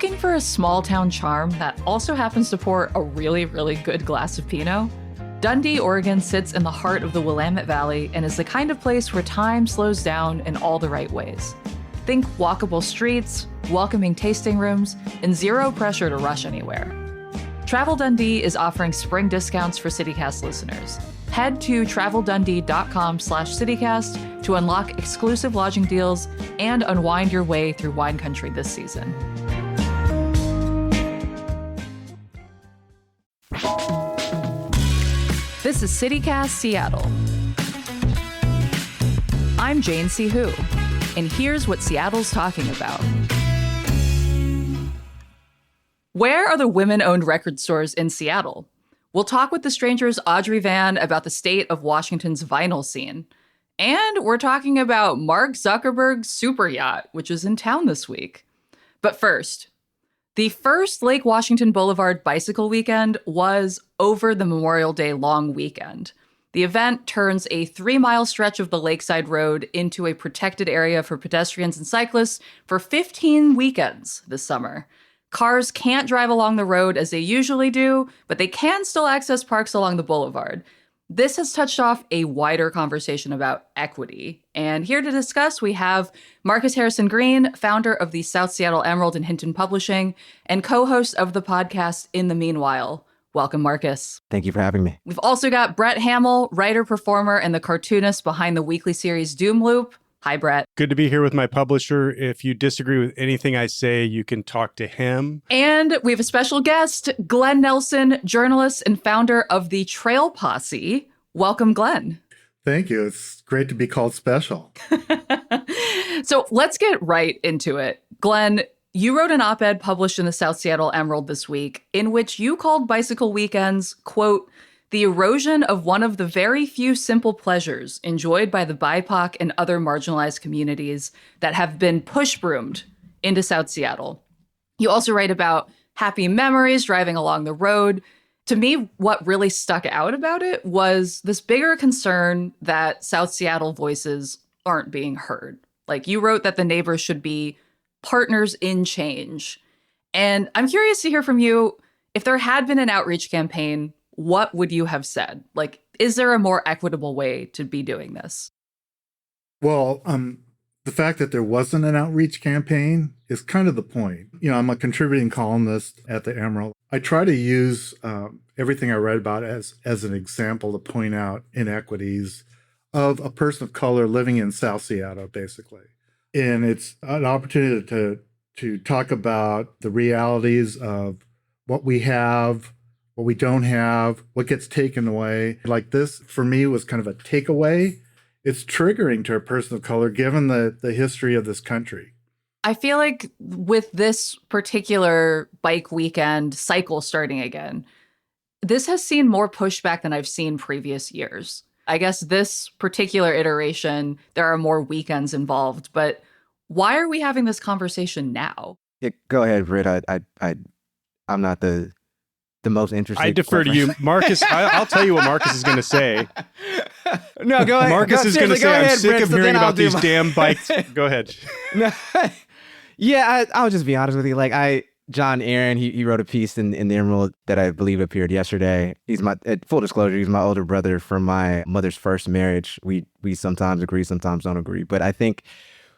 Looking for a small town charm that also happens to pour a really, really good glass of Pinot? Dundee, Oregon sits in the heart of the Willamette Valley and is the kind of place where time slows down in all the right ways. Think walkable streets, welcoming tasting rooms, and zero pressure to rush anywhere. Travel Dundee is offering spring discounts for CityCast listeners. Head to traveldundee.com/citycast to unlock exclusive lodging deals and unwind your way through wine country this season. This is CityCast Seattle. I'm Jane C. Hu, and here's what Seattle's talking about. Where are the women-owned record stores in Seattle? We'll talk with the Stranger's Audrey Van about the state of Washington's vinyl scene. And we're talking about Mark Zuckerberg's Superyacht, which is in town this week. But first, the first Lake Washington Boulevard Bicycle Weekend was over the Memorial Day long weekend. The event turns a 3-mile stretch of the Lakeside Road into a protected area for pedestrians and cyclists for 15 weekends this summer. Cars can't drive along the road as they usually do, but they can still access parks along the boulevard. This has touched off a wider conversation about equity. And here to discuss, we have Marcus Harrison Green, founder of the South Seattle Emerald and Hinton Publishing, and co-host of the podcast In the Meanwhile. Welcome, Marcus. Thank you for having me. We've also got Brett Hamill, writer, performer, and the cartoonist behind the weekly series Doom Loop. Hi, Brett. Good to be here with my publisher. If you disagree with anything I say, you can talk to him. And we have a special guest, Glenn Nelson, journalist and founder of the Trail Posse. Welcome, Glenn. Thank you. It's great to be called special. So let's get right into it. Glenn, you wrote an op-ed published in the South Seattle Emerald this week in which you called bicycle weekends, quote, the erosion of one of the very few simple pleasures enjoyed by the BIPOC and other marginalized communities that have been push-broomed into South Seattle. You also write about happy memories driving along the road. To me, what really stuck out about it was this bigger concern that South Seattle voices aren't being heard. Like, you wrote that the neighbors should be partners in change. And I'm curious to hear from you, if there had been an outreach campaign, what would you have said? Like, is there a more equitable way to be doing this? Well, the fact that there wasn't an outreach campaign is kind of the point. You know, I'm a contributing columnist at the Emerald. I try to use everything I write about as an example to point out inequities of a person of color living in South Seattle, basically. And it's an opportunity to talk about the realities of what we have, what we don't have, what gets taken away. Like, this, for me, was kind of a takeaway. It's triggering to a person of color, given the history of this country. I feel like with this particular bike weekend cycle starting again, this has seen more pushback than I've seen previous years. I guess this particular iteration, there are more weekends involved, but why are we having this conversation now? Yeah, go ahead, Britt. I'm not the most interesting. I defer to you, Marcus. I'll tell you what Marcus is going to say. No, go ahead. Marcus is going to say, I'm sick of hearing about these damn bikes. Go ahead. No, yeah, I'll just be honest with you. Like, John Aaron, he wrote a piece in the Emerald that I believe appeared yesterday. He's my, full disclosure, he's my older brother from my mother's first marriage. We sometimes agree, sometimes don't agree. But I think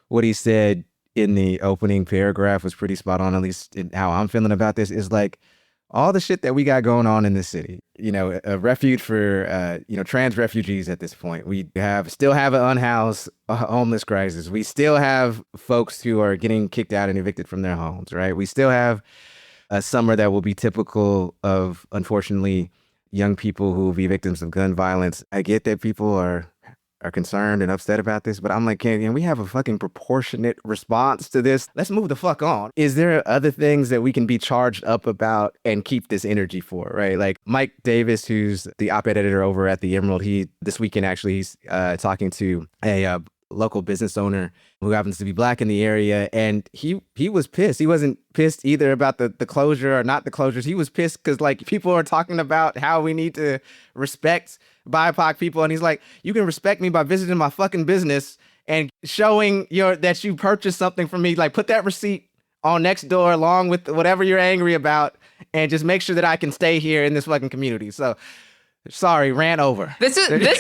what he said in the opening paragraph was pretty spot on, at least in how I'm feeling about this, is like, all the shit that we got going on in this city, you know, a refuge for, trans refugees at this point. We still have an unhoused homeless crisis. We still have folks who are getting kicked out and evicted from their homes, right? We still have a summer that will be typical of, unfortunately, young people who will be victims of gun violence. I get that people are concerned and upset about this, but I'm like, can we have a fucking proportionate response to this? Let's move the fuck on. Is there other things that we can be charged up about and keep this energy for, right? Like Mike Davis, who's the op-ed editor over at the Emerald, this weekend actually, he's talking to a local business owner who happens to be Black in the area, and he was pissed. He wasn't pissed either about the closure or not the closures. He was pissed because, like, people are talking about how we need to respect BIPOC people, and he's like, you can respect me by visiting my fucking business and showing that you purchased something from me. Like, put that receipt on next door along with whatever you're angry about, and just make sure that I can stay here in this fucking community. So sorry, ran over. This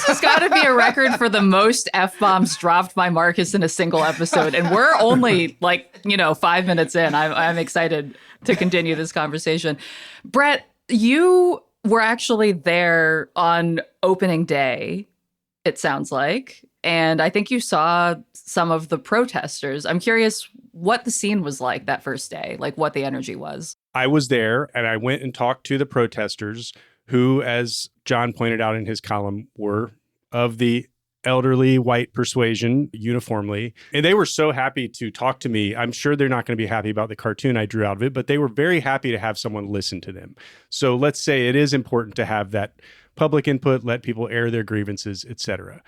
has got to be a record for the most F-bombs dropped by Marcus in a single episode. And we're only 5 minutes in. I'm excited to continue this conversation. Brett, you were actually there on opening day, it sounds like. And I think you saw some of the protesters. I'm curious what the scene was like that first day, like what the energy was. I was there and I went and talked to the protesters who, as John pointed out in his column, were of the elderly white persuasion uniformly. And they were so happy to talk to me. I'm sure they're not going to be happy about the cartoon I drew out of it, but they were very happy to have someone listen to them. So let's say it is important to have that public input, let people air their grievances, etc.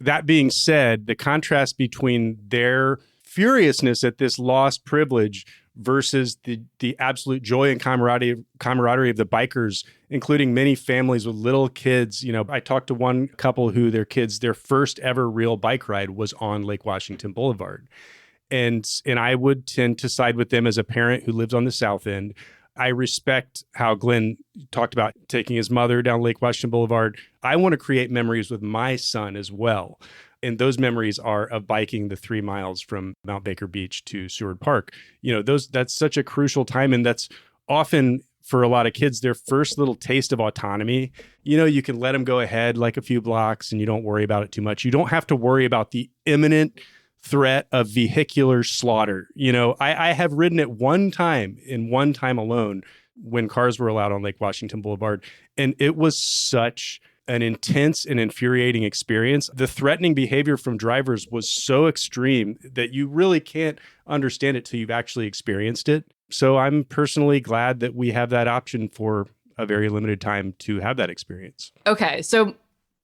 That being said, the contrast between their furiousness at this lost privilege versus the absolute joy and camaraderie of the bikers, including many families with little kids. I talked to one couple who their first ever real bike ride was on Lake Washington Boulevard. And I would tend to side with them as a parent who lives on the South End. I respect how Glenn talked about taking his mother down Lake Washington Boulevard. I want to create memories with my son as well. And those memories are of biking the 3 miles from Mount Baker Beach to Seward Park. That's such a crucial time. And that's often, for a lot of kids, their first little taste of autonomy. You can let them go ahead like a few blocks and you don't worry about it too much. You don't have to worry about the imminent threat of vehicular slaughter. I have ridden it one time alone when cars were allowed on Lake Washington Boulevard. And it was such an intense and infuriating experience. The threatening behavior from drivers was so extreme that you really can't understand it till you've actually experienced it. So I'm personally glad that we have that option for a very limited time to have that experience. Okay. So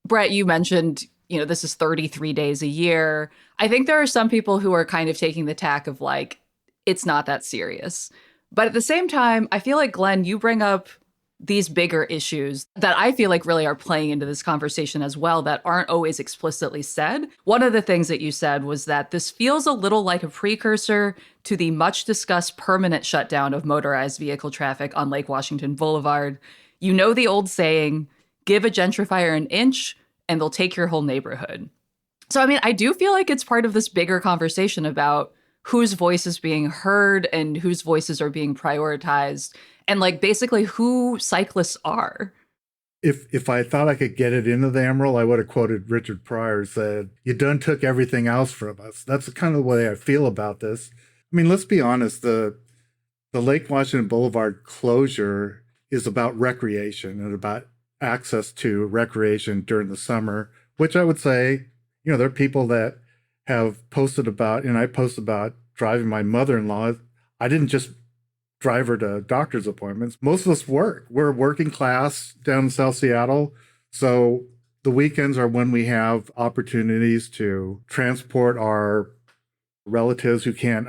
Brett, you mentioned, this is 33 days a year. I think there are some people who are kind of taking the tack of it's not that serious. But at the same time, I feel like, Glenn, you bring up these bigger issues that I feel like really are playing into this conversation as well that aren't always explicitly said. One of the things that you said was that this feels a little like a precursor to the much discussed permanent shutdown of motorized vehicle traffic on Lake Washington Boulevard. You know the old saying, give a gentrifier an inch and they'll take your whole neighborhood. So, I do feel like it's part of this bigger conversation about whose voice is being heard and whose voices are being prioritized, and basically who cyclists are. If I thought I could get it into the Emerald, I would have quoted Richard Pryor, said, "You done took everything else from us." That's kind of the way I feel about this. Let's be honest, the Lake Washington Boulevard closure is about recreation and about access to recreation during the summer, which I would say, there are people that have posted about, and I post about driving my mother-in-law. I didn't just drive her to doctor's appointments. Most of us work. We're working class down in South Seattle. So the weekends are when we have opportunities to transport our relatives who can't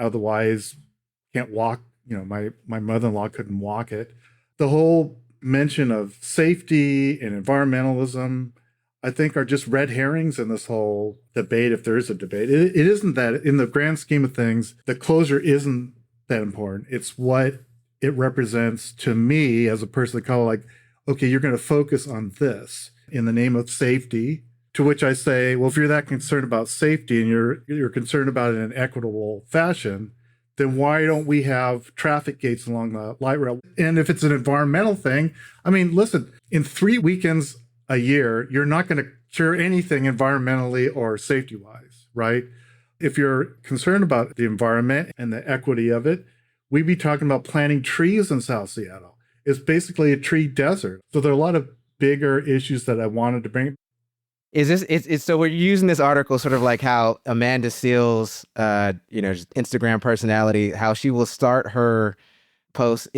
walk. My mother-in-law couldn't walk it. The whole mention of safety and environmentalism, I think, are just red herrings in this whole debate, if there is a debate. It isn't that, in the grand scheme of things, the closure isn't that important. It's what it represents to me as a person of color, okay, you're going to focus on this in the name of safety, to which I say, well, if you're that concerned about safety and you're concerned about it in an equitable fashion, then why don't we have traffic gates along the light rail? And if it's an environmental thing, listen, in 3 weekends a year, you're not going to cure anything environmentally or safety-wise, right? If you're concerned about the environment and the equity of it, we'd be talking about planting trees in South Seattle. It's basically a tree desert. So there are a lot of bigger issues that I wanted to bring. So we're using this article sort of like how Amanda Seales, Instagram personality, how she will start her post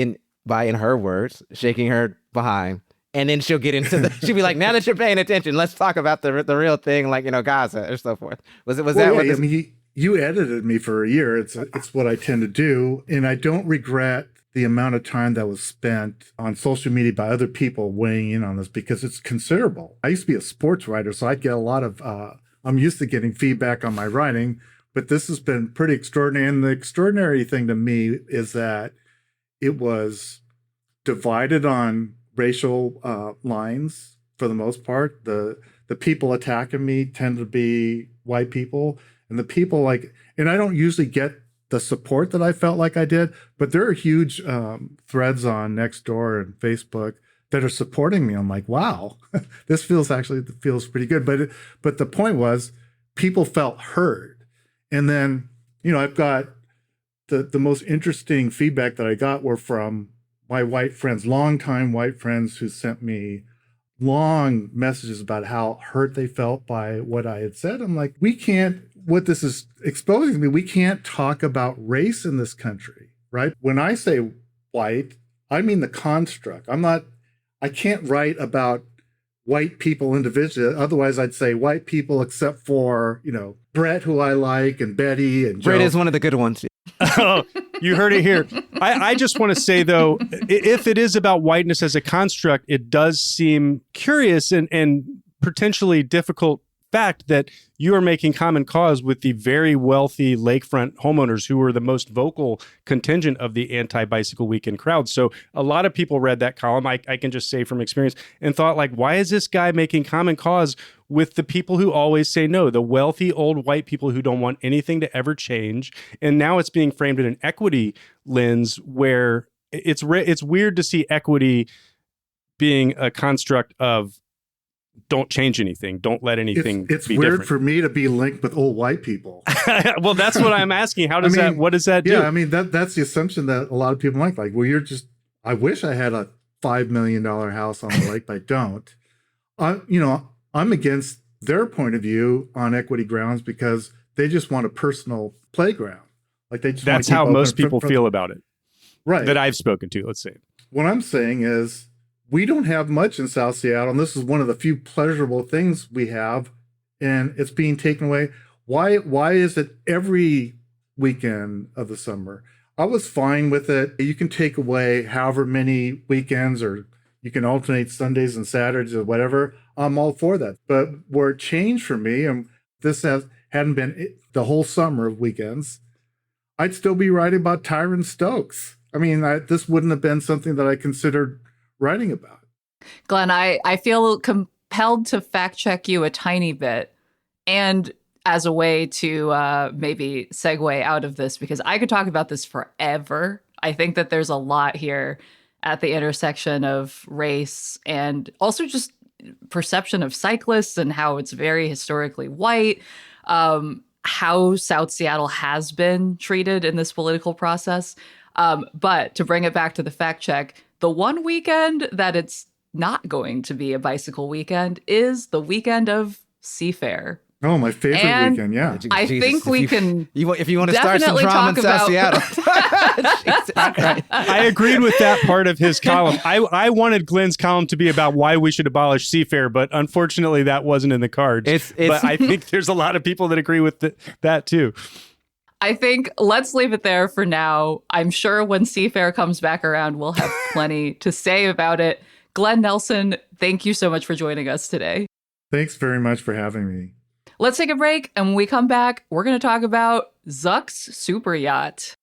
by, in her words, shaking her behind. And then she'll get into she'll be like, now that you're paying attention, let's talk about the real thing, Gaza or so forth. You edited me for a year. It's what I tend to do. And I don't regret the amount of time that was spent on social media by other people weighing in on this, because it's considerable. I used to be a sports writer, so I'd get a lot of, I'm used to getting feedback on my writing. but this has been pretty extraordinary. And the extraordinary thing to me is that it was divided on racial lines for the most part. The people attacking me tend to be white people, and the people like, and I don't usually get the support that I felt like I did, but there are huge threads on Nextdoor and Facebook that are supporting me. I'm like, wow, this feels pretty good. But the point was, people felt heard. And then, I've got the most interesting feedback that I got were from my white friends, longtime white friends who sent me long messages about how hurt they felt by what I had said. I'm like, what this is exposing me, we can't talk about race in this country, right? When I say white, I mean the construct. I can't write about white people individually. Otherwise, I'd say white people except for, Brett, who I like, and Betty and Joe. Brett is one of the good ones. Oh, you heard it here. I just want to say, though, if it is about whiteness as a construct, it does seem curious and potentially difficult fact that you are making common cause with the very wealthy lakefront homeowners who were the most vocal contingent of the anti-bicycle weekend crowd. So a lot of people read that column, I can just say from experience, and thought like, why is this guy making common cause with the people who always say no, the wealthy old white people who don't want anything to ever change? And now it's being framed in an equity lens where it's weird to see equity being a construct of don't change anything. Don't let anything it's be weird different. for me to be linked with old white people. Well, that's what I'm asking. What does that do? Yeah, that's the assumption that a lot of people like, well, I wish I had a $5 million house on the lake, but I don't. I'm against their point of view on equity grounds because they just want a personal playground. Like that's how most people feel about it. Right. That I've spoken to, let's say. What I'm saying is, we don't have much in South Seattle, and this is one of the few pleasurable things we have, and it's being taken away. Why is it every weekend of the summer? I was fine with it. You can take away however many weekends, or you can alternate Sundays and Saturdays or whatever. I'm all for that. But where it changed for me, and this hadn't been the whole summer of weekends, I'd still be writing about Tyron Stokes. This wouldn't have been something that I considered writing about. Glenn, I feel compelled to fact check you a tiny bit, and as a way to maybe segue out of this, because I could talk about this forever. I think that there's a lot here at the intersection of race and also just perception of cyclists and how it's very historically white, how South Seattle has been treated in this political process. But to bring it back to the fact check, the one weekend that it's not going to be a bicycle weekend is the weekend of Seafair. Oh, my favorite weekend, yeah. I think we can if you want to start some drama in South Seattle. I agreed with that part of his column. I wanted Glenn's column to be about why we should abolish Seafair, but unfortunately that wasn't in the cards. But I think there's a lot of people that agree with that too. I think let's leave it there for now. I'm sure when Seafair comes back around, we'll have plenty to say about it. Glenn Nelson, thank you so much for joining us today. Thanks very much for having me. Let's take a break, and when we come back, we're going to talk about Zuck's Superyacht.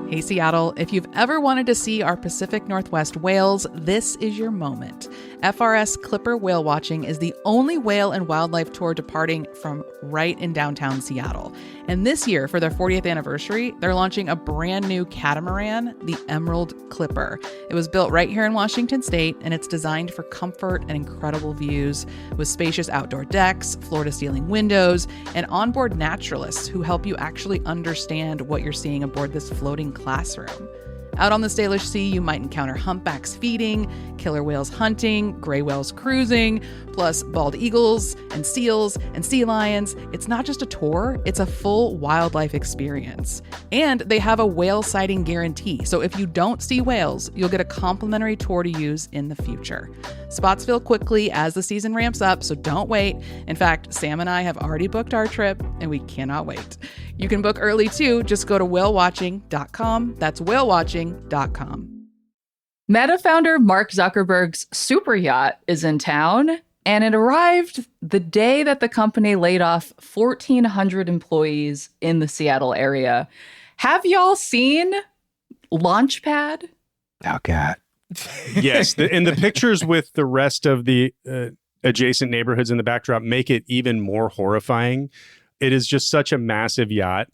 Hey Seattle, if you've ever wanted to see our Pacific Northwest whales, this is your moment. FRS Clipper Whale Watching is the only whale and wildlife tour departing from right in downtown Seattle. And this year, for their 40th anniversary, they're launching a brand new catamaran, the Emerald Clipper. It was built right here in Washington State, and it's designed for comfort and incredible views with spacious outdoor decks, floor-to-ceiling windows, and onboard naturalists who help you actually understand what you're seeing aboard this floating classroom. Out on the Salish Sea, you might encounter humpbacks feeding, killer whales hunting, gray whales cruising, plus bald eagles and seals and sea lions. It's not just a tour, it's a full wildlife experience. And they have a whale sighting guarantee, so if you don't see whales, you'll get a complimentary tour to use in the future. Spots fill quickly as the season ramps up, so don't wait. In fact, Sam and I have already booked our trip, and we cannot wait. You can book early too. Just go to whalewatching.com. That's whalewatching.com. Meta founder Mark Zuckerberg's Superyacht is in town, and it arrived the day that the company laid off 1,400 employees in the Seattle area. Have y'all seen Launchpad? Oh, God. Yes. And the pictures with the rest of the adjacent neighborhoods in the backdrop make it even more horrifying. It is just such a massive yacht.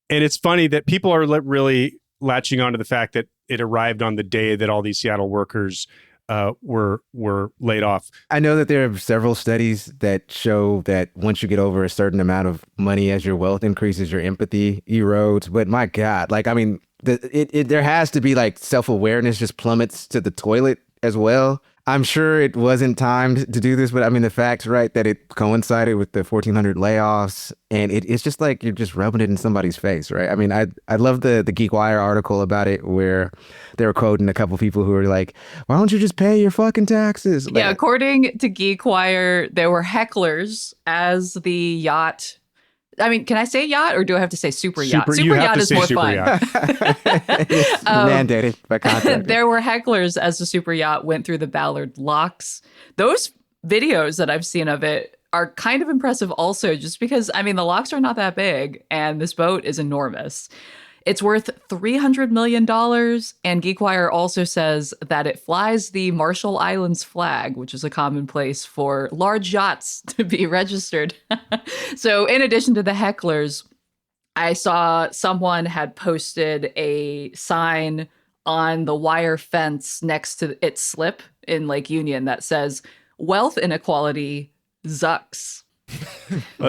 And it's funny that people are really latching onto the fact that it arrived on the day that all these Seattle workers were laid off. I know that there are several studies that show that once you get over a certain amount of money, as your wealth increases, your empathy erodes. But my God, like, I mean, there has to be like self-awareness just plummets to the toilet as well. I'm sure it wasn't timed to do this, but I mean, the fact's right that it coincided with the 1,400 layoffs, and it's just like you're just rubbing it in somebody's face, right? I mean, I love the GeekWire article about it where they were quoting a couple people who were like, "Why don't you just pay your fucking taxes?" Yeah, according to GeekWire, there were hecklers as the yacht. I mean, can I say yacht or do I have to say super yacht? Super yacht is more fun. It's mandated by contract. There were hecklers as the super yacht went through the Ballard locks. Those videos that I've seen of it are kind of impressive also, just because, I mean, the locks are not that big and this boat is enormous. It's worth $300 million, and GeekWire also says that it flies the Marshall Islands flag, which is a common place for large yachts to be registered. So in addition to the hecklers, I saw someone had posted a sign on the wire fence next to its slip in Lake Union that says, "Wealth inequality, Zucks."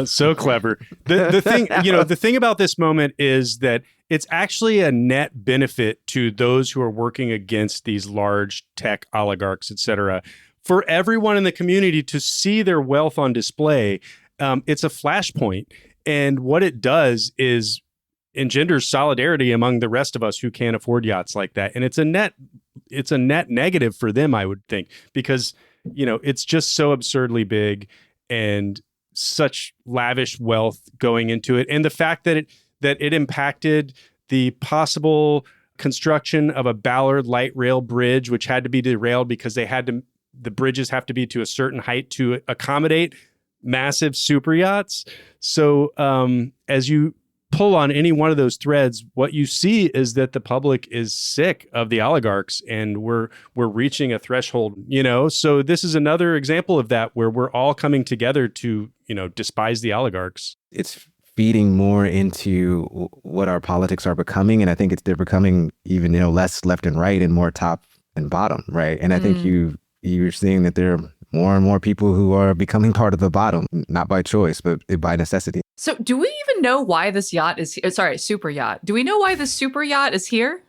So clever. The thing, the thing about this moment is that it's actually a net benefit to those who are working against these large tech oligarchs, et cetera. For everyone in the community to see their wealth on display, it's a flashpoint. And what it does is engenders solidarity among the rest of us who can't afford yachts like that. And it's a net negative for them, I would think, because, it's just so absurdly big and such lavish wealth going into it. And the fact that it impacted the possible construction of a Ballard light rail bridge, which had to be derailed because the bridges have to be to a certain height to accommodate massive super yachts. So as you pull on any one of those threads, what you see is that the public is sick of the oligarchs and we're reaching a threshold, So this is another example of that where we're all coming together to, despise the oligarchs. It's feeding more into what our politics are becoming. And I think they're becoming even, less left and right and more top and bottom, right? And I think you're seeing that there are more and more people who are becoming part of the bottom, not by choice, but by necessity. So do we even know why this yacht is here? Sorry, super yacht. Do we know why this super yacht is here?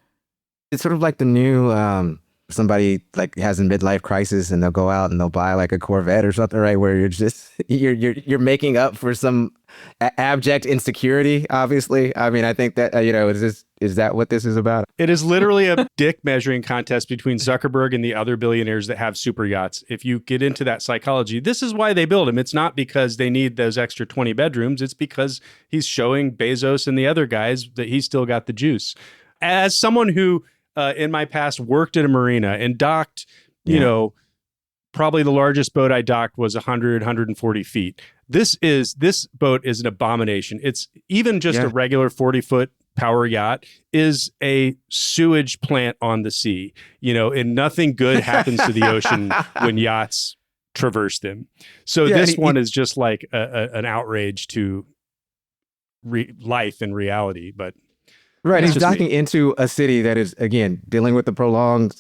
It's sort of like the new somebody like has a midlife crisis and they'll go out and they'll buy like a Corvette or something, right? Where you're just you're making up for some abject insecurity. Obviously, I mean, I think that is that what this is about? It is literally a dick measuring contest between Zuckerberg and the other billionaires that have super yachts. If you get into that psychology, this is why they build them. It's not because they need those extra 20 bedrooms. It's because he's showing Bezos and the other guys that he's still got the juice. As someone who in my past worked at a marina and docked, probably the largest boat I docked was 140 feet. This boat is an abomination. It's even just a regular 40-foot power yacht is a sewage plant on the sea, and nothing good happens to the ocean when yachts traverse them. So this one is just like an outrage to life and reality, but right. He's docking into a city that is, again, dealing with the prolonged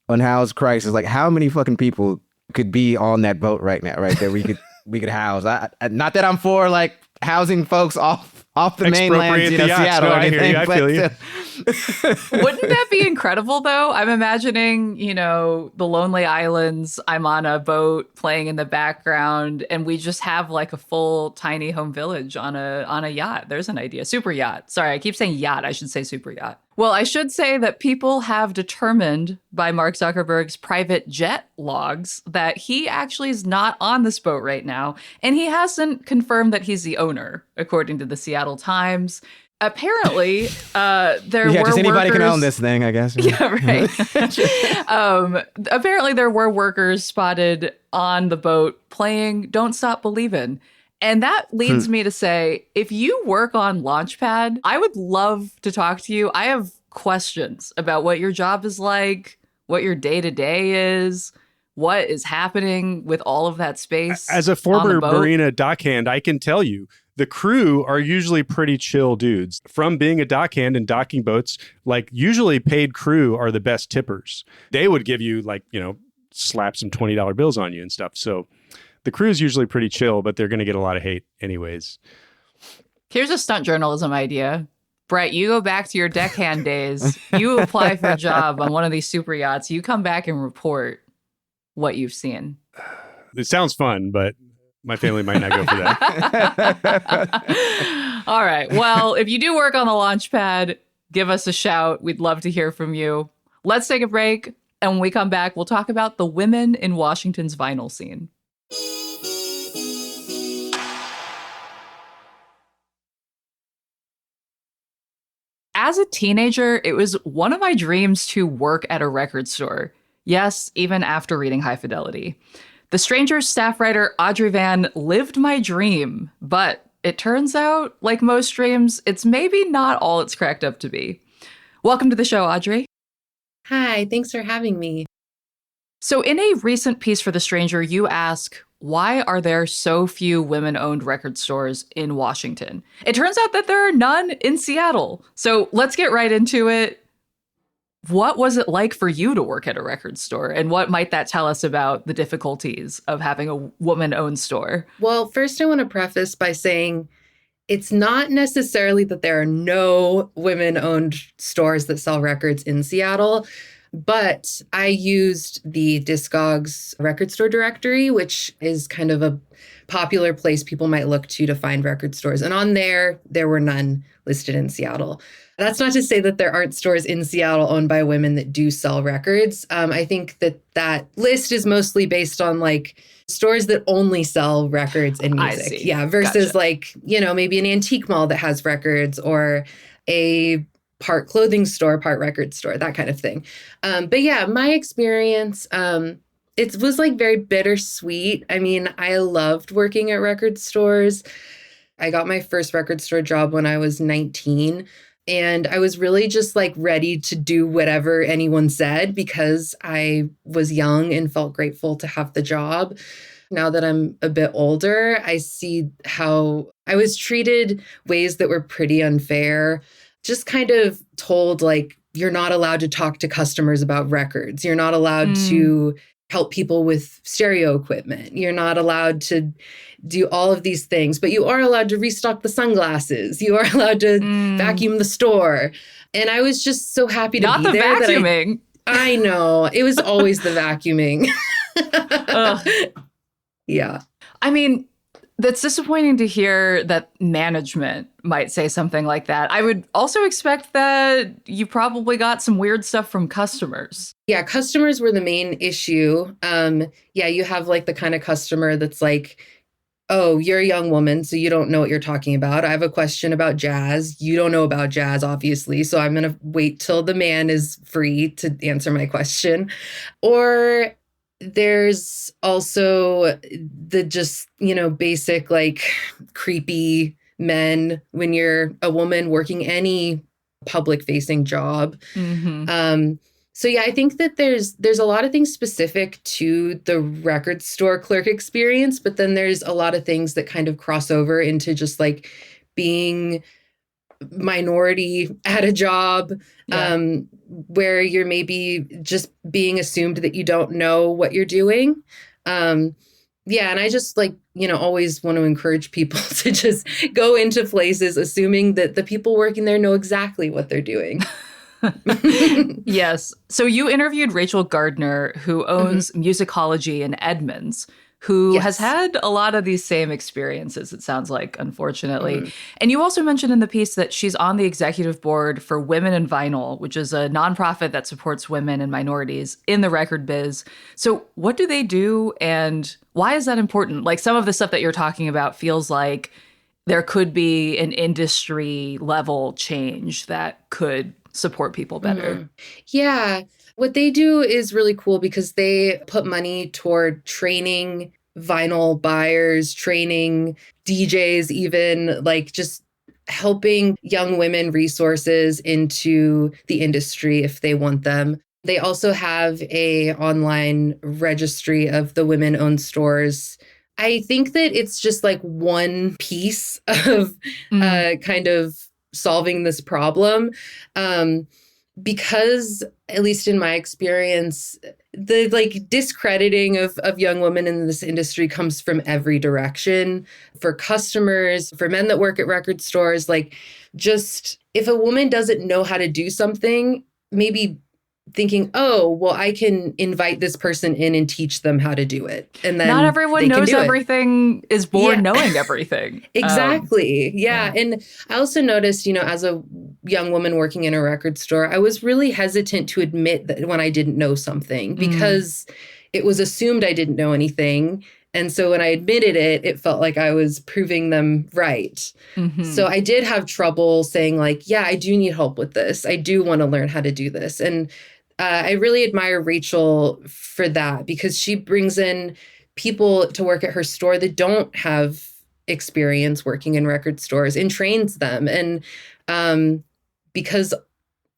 unhoused crisis. Like, how many fucking people could be on that boat right now, right? That we could house. Not that I'm for like housing folks off the mainland, Seattle. No, I hear you. I feel you. Wouldn't that be incredible, though? I'm imagining, the lonely islands. I'm on a boat playing in the background, and we just have like a full tiny home village on a yacht. There's an idea. Super yacht. Sorry, I keep saying yacht. I should say super yacht. Well, I should say that people have determined by Mark Zuckerberg's private jet logs that he actually is not on this boat right now, and he hasn't confirmed that he's the owner, according to the Seattle Times. Apparently, there Yeah, were just anybody can workers- own this thing, I guess. Yeah, right. Apparently, there were workers spotted on the boat playing Don't Stop Believin'. And that leads me to say, if you work on Launchpad, I would love to talk to you. I have questions about what your job is like, what your day-to-day is, what is happening with all of that space. As a on the former boat. marina dockhand, I can tell you the crew are usually pretty chill dudes. From being a dockhand and docking boats, like usually paid crew are the best tippers. They would give you like, slap some $20 bills on you and stuff. So the crew is usually pretty chill, but they're going to get a lot of hate anyways. Here's a stunt journalism idea. Brett, you go back to your deckhand days. You apply for a job on one of these super yachts. You come back and report what you've seen. It sounds fun, but my family might not go for that. All right. Well, if you do work on the Launchpad, give us a shout. We'd love to hear from you. Let's take a break. And when we come back, we'll talk about the women in Washington's vinyl scene. As a teenager, it was one of my dreams to work at a record store. Yes, even after reading High Fidelity. The Stranger's staff writer Audrey Van lived my dream, but it turns out, like most dreams, it's maybe not all it's cracked up to be. Welcome to the show, Audrey. Hi, thanks for having me. So in a recent piece for The Stranger, you ask, why are there so few women-owned record stores in Washington? It turns out that there are none in Seattle. So let's get right into it. What was it like for you to work at a record store? And what might that tell us about the difficulties of having a woman-owned store? Well, first I want to preface by saying it's not necessarily that there are no women-owned stores that sell records in Seattle, but I used the Discogs record store directory, which is kind of a popular place people might look to find record stores. And on there were none listed in Seattle. That's not to say that there aren't stores in Seattle owned by women that do sell records. I think that list is mostly based on like stores that only sell records and music. I see. Yeah, versus Gotcha. like, maybe an antique mall that has records or a part clothing store, part record store, that kind of thing. But yeah, my experience, it was like very bittersweet. I mean, I loved working at record stores. I got my first record store job when I was 19. And I was really just like ready to do whatever anyone said because I was young and felt grateful to have the job. Now that I'm a bit older, I see how I was treated ways that were pretty unfair. Just kind of told like, you're not allowed to talk to customers about records. You're not allowed to help people with stereo equipment. You're not allowed to do all of these things, but you are allowed to restock the sunglasses. You are allowed to vacuum the store. And I was just so happy to Not be the there. vacuuming. I know. It was always the vacuuming. Ugh. Yeah. I mean, that's disappointing to hear that management might say something like that. I would also expect that you probably got some weird stuff from customers. Yeah, customers were the main issue. Yeah, you have like the kind of customer that's like, oh, you're a young woman, so you don't know what you're talking about. I have a question about jazz. You don't know about jazz, obviously. So I'm going to wait till the man is free to answer my question. Or there's also the just, basic like creepy men when you're a woman working any public facing job. Mm-hmm. So yeah, I think that there's a lot of things specific to the record store clerk experience, but then there's a lot of things that kind of cross over into just like being minority at a job, where you're maybe just being assumed that you don't know what you're doing. Yeah, and I just like, always want to encourage people to just go into places assuming that the people working there know exactly what they're doing. Yes. So you interviewed Rachel Gardner, who owns Musicology in Edmonds, who has had a lot of these same experiences, it sounds like, unfortunately. And you also mentioned in the piece that she's on the executive board for Women in Vinyl, which is a nonprofit that supports women and minorities in the record biz. So what do they do and why is that important? Like some of the stuff that you're talking about feels like there could be an industry level change that could support people better. Mhm. Yeah. What they do is really cool because they put money toward training vinyl buyers, training DJs, even like just helping young women resources into the industry if they want them. They also have a online registry of the women-owned stores. I think that it's just like one piece of kind of solving this problem. Because at least in my experience, the like discrediting of young women in this industry comes from every direction, for customers, for men that work at record stores. Like, just if a woman doesn't know how to do something, maybe thinking, oh, well, I can invite this person in and teach them how to do it. And then not everyone they can knows do it. everything, is born Yeah. knowing everything. Exactly. Yeah. yeah. And I also noticed, as a young woman working in a record store, I was really hesitant to admit that when I didn't know something, because it was assumed I didn't know anything. And so when I admitted it, it felt like I was proving them right. So I did have trouble saying like, yeah, I do need help with this. I do want to learn how to do this. And I really admire Rachel for that, because she brings in people to work at her store that don't have experience working in record stores and trains them. And because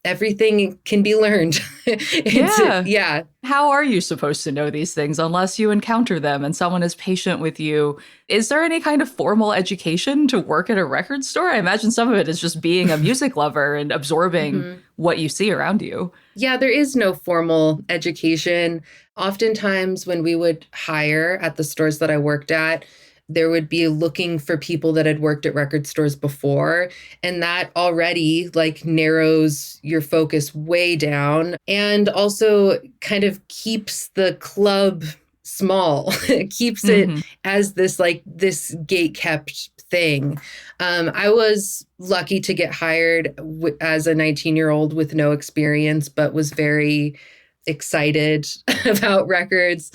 everything can be learned. Yeah. How are you supposed to know these things unless you encounter them and someone is patient with you? Is there any kind of formal education to work at a record store? I imagine some of it is just being a music lover and absorbing what you see around you. Yeah, there is no formal education. Oftentimes when we would hire at the stores that I worked at, there would be looking for people that had worked at record stores before. And that already like narrows your focus way down, and also kind of keeps the club small. It keeps it as this gate kept thing. I was lucky to get hired as a 19-year-old with no experience, but was very excited about records.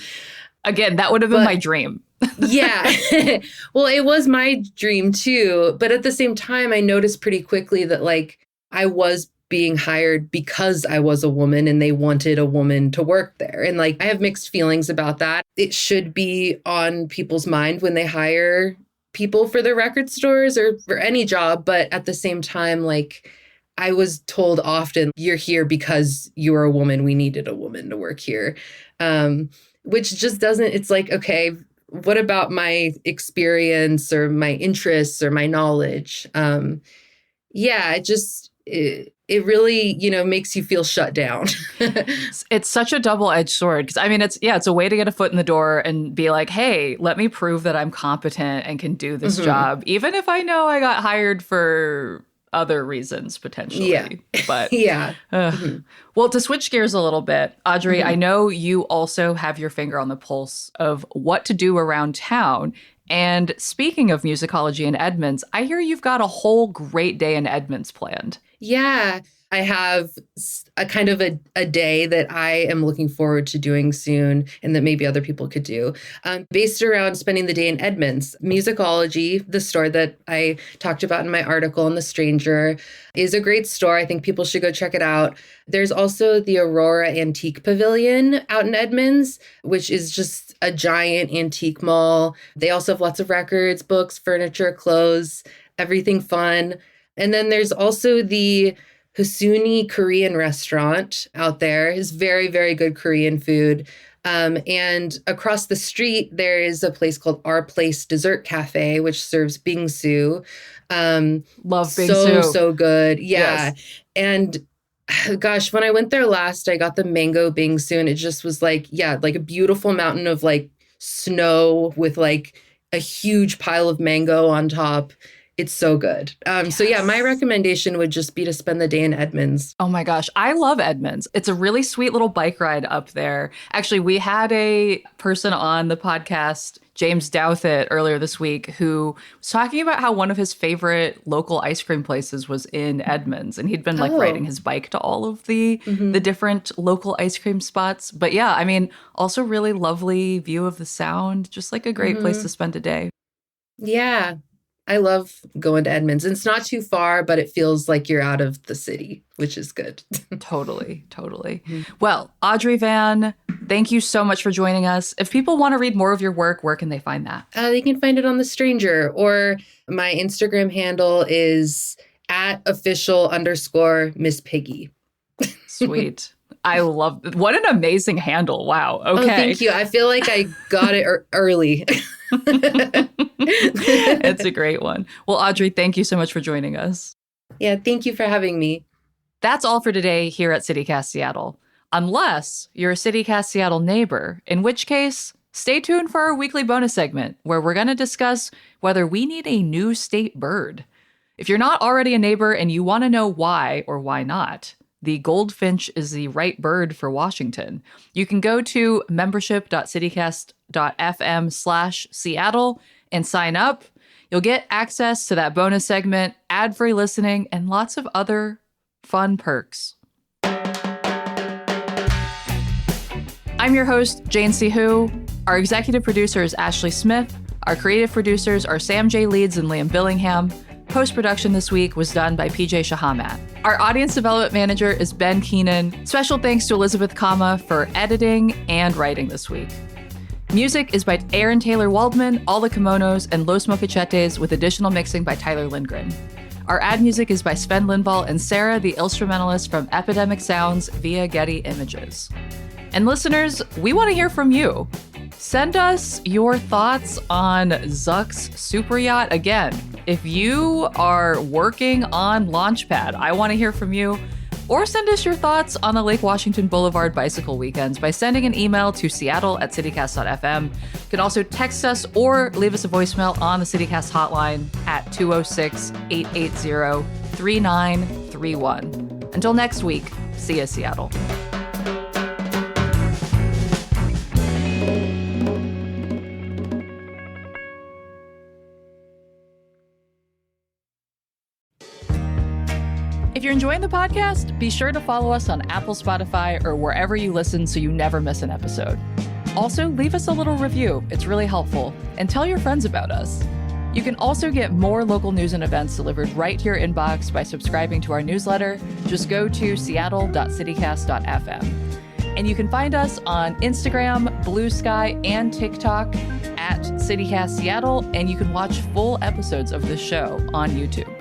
Again, that would have been my dream. Yeah. Well, it was my dream too. But at the same time, I noticed pretty quickly that like I was being hired because I was a woman and they wanted a woman to work there. And like, I have mixed feelings about that. It should be on people's mind when they hire people for their record stores or for any job. But at the same time, like, I was told often, you're here because you're a woman. We needed a woman to work here. Which just doesn't, it's like, okay, what about my experience or my interests or my knowledge? It really, makes you feel shut down. It's such a double-edged sword, because I mean, it's a way to get a foot in the door and be like, hey, let me prove that I'm competent and can do this job, even if I know I got hired for other reasons potentially. Yeah. But yeah. Well, to switch gears a little bit, Audrey, I know you also have your finger on the pulse of what to do around town. And speaking of musicology in Edmonds, I hear you've got a whole great day in Edmonds planned. Yeah. I have a kind of a day that I am looking forward to doing soon, and that maybe other people could do, based around spending the day in Edmonds. Musicology, the store that I talked about in my article in The Stranger, is a great store. I think people should go check it out. There's also the Aurora Antique Pavilion out in Edmonds, which is just a giant antique mall. They also have lots of records, books, furniture, clothes, everything fun. And then there's also the Hasuni Korean restaurant out there. Is very, very good Korean food. And across the street, there is a place called Our Place Dessert Cafe, which serves bingsu. Love bingsu. So good. Yeah. Yes. And gosh, when I went there last, I got the mango bingsu, and it just was like a beautiful mountain of like snow with like a huge pile of mango on top. It's so good. So yeah, my recommendation would just be to spend the day in Edmonds. Oh my gosh, I love Edmonds. It's a really sweet little bike ride up there. Actually, we had a person on the podcast, James Douthit, earlier this week, who was talking about how one of his favorite local ice cream places was in Edmonds. And he'd been like riding his bike to all of the different local ice cream spots. But yeah, I mean, also really lovely view of the sound, just like a great place to spend a day. Yeah. I love going to Edmonds. It's not too far, but it feels like you're out of the city, which is good. Totally. Well, Audrey Van, thank you so much for joining us. If people want to read more of your work, where can they find that? They can find it on The Stranger, or my Instagram handle is @official_Miss Piggy. Sweet. I love it. What an amazing handle. Wow. Okay. Oh, thank you. I feel like I got it early. It's a great one. Well, Audrey, thank you so much for joining us. Yeah, thank you for having me. That's all for today here at CityCast Seattle. Unless you're a CityCast Seattle neighbor, in which case, stay tuned for our weekly bonus segment where we're going to discuss whether we need a new state bird. If you're not already a neighbor and you want to know why or why not, the goldfinch is the right bird for Washington. You can go to membership.citycast.fm/Seattle and sign up. You'll get access to that bonus segment, ad-free listening, and lots of other fun perks. I'm your host, Jane C. Hu. Our executive producer is Ashley Smith. Our creative producers are Sam J. Leeds and Liam Billingham. Post-production this week was done by PJ Shahamat. Our audience development manager is Ben Keenan. Special thanks to Elizabeth Kauma for editing and writing this week. Music is by Aaron Taylor Waldman, All the Kimonos, and Los Mocachetes, with additional mixing by Tyler Lindgren. Our ad music is by Sven Lindvall and Sarah, the instrumentalist from Epidemic Sounds via Getty Images. And listeners, we want to hear from you. Send us your thoughts on Zuck's Superyacht. Again, if you are working on Launchpad, I want to hear from you. Or send us your thoughts on the Lake Washington Boulevard bicycle weekends by sending an email to seattle@citycast.fm. You can also text us or leave us a voicemail on the CityCast hotline at 206-880-3931. Until next week, see you, Seattle. If you're enjoying the podcast, be sure to follow us on Apple, Spotify, or wherever you listen so you never miss an episode. Also, leave us a little review. It's really helpful. And tell your friends about us. You can also get more local news and events delivered right to your inbox by subscribing to our newsletter. Just go to seattle.citycast.fm. And you can find us on Instagram, Blue Sky, and TikTok at CityCast Seattle. And you can watch full episodes of this show on YouTube.